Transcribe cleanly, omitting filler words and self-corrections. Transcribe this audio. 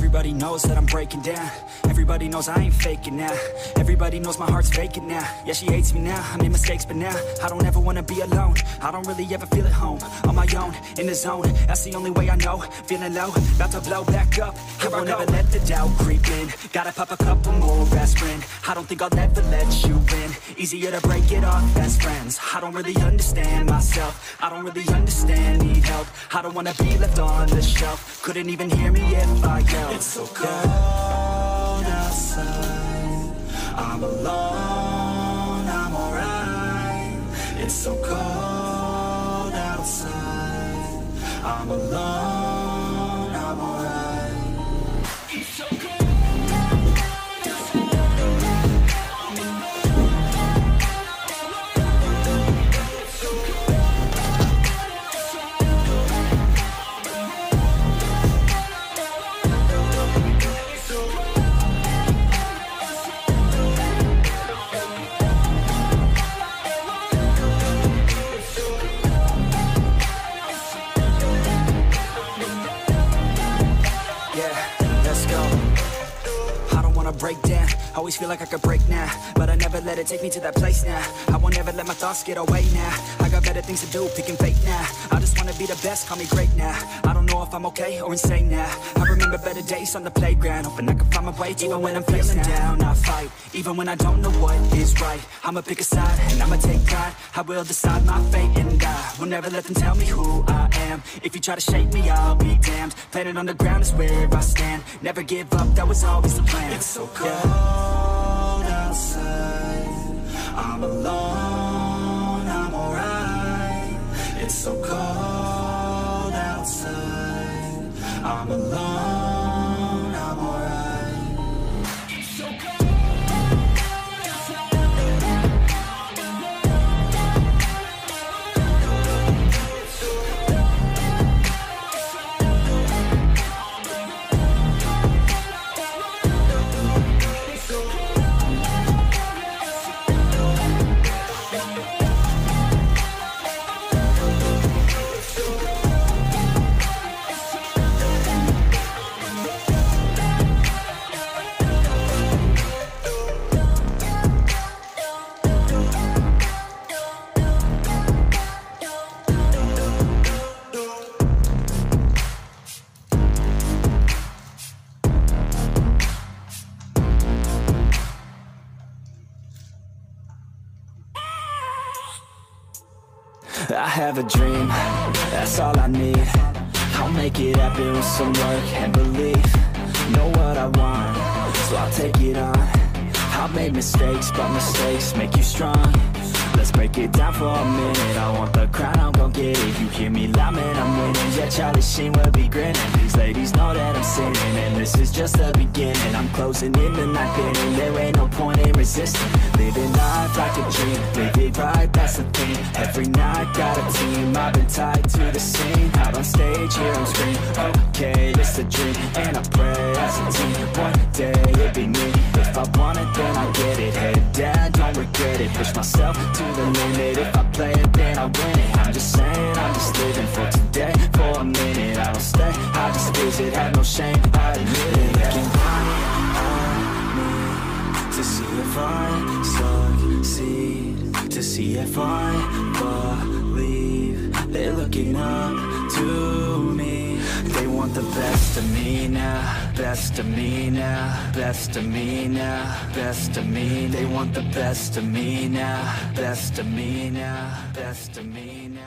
Everybody knows that I'm breaking down. Everybody knows I ain't faking now. Everybody knows my heart's faking now. Yeah, she hates me now, I made mistakes, but now I don't ever wanna be alone. I don't really ever feel at home. On my own, in the zone, that's the only way I know. Feeling low, about to blow back up. I won't ever let the doubt creep in. Gotta pop a couple more aspirin. I don't think I'll ever let you in. Easier to break it off best friends. I don't really understand myself. I don't really understand, need help. I don't wanna be left on the shelf. Couldn't even hear me if I yelled. It's so cold outside, I'm alone, I'm alright. It's so cold outside, I'm alone, I'm alright. It's so cold. Break down, always feel like I could break now, but I never let it take me to that place now. I won't ever let my thoughts get away now. I got better things to do, picking fate now. I just wanna be the best, call me great now. I don't know if I'm okay or insane now. I remember better days on the playground, hoping I can find my way even when I'm feeling down. I fight, even when I don't know what is right. I'ma pick a side, and I'ma take pride. I will decide my fate and I will never let them tell me who I am. If you try to shake me, I'll be damned. Planet on the ground is where I stand. Never give up, that was always the plan. It's so cold outside, I'm alone, I'm alright. It's so cold outside, I'm alone, I'm alright. It's so cold. I have a dream, that's all I need. I'll make it happen with some work and belief. Know what I want, so I'll take it on. I've made mistakes, but mistakes make you strong. Let's break it down for a minute. I want the crown, I'm gon' get it. You hear me loud, man, I'm winning. Yeah, Charlie Sheen will be grinning. These ladies know that I'm sinning, and this is just the beginning. I'm closing in the ninth inning, there ain't no point in resisting. Living life like a dream, live it right, that's the thing. Every night, got a team, I've been tied to the scene. Out on stage, hear them scream, okay, it's a dream. And I pray as a team, one day it'll be me. If I want it, then I get it. Head down, don't regret it. Push myself to the limit. If I play it, then I win it. I'm just saying, I'm just living for today. For a minute, I don't stay, I just visit. Have no shame, I admit it. Looking right at me to see if I succeed, to see if I believe. They're looking up to me. They want the best of me now, best of me now, best of me now, best of me. They want the best of me now, best of me now, best of me now.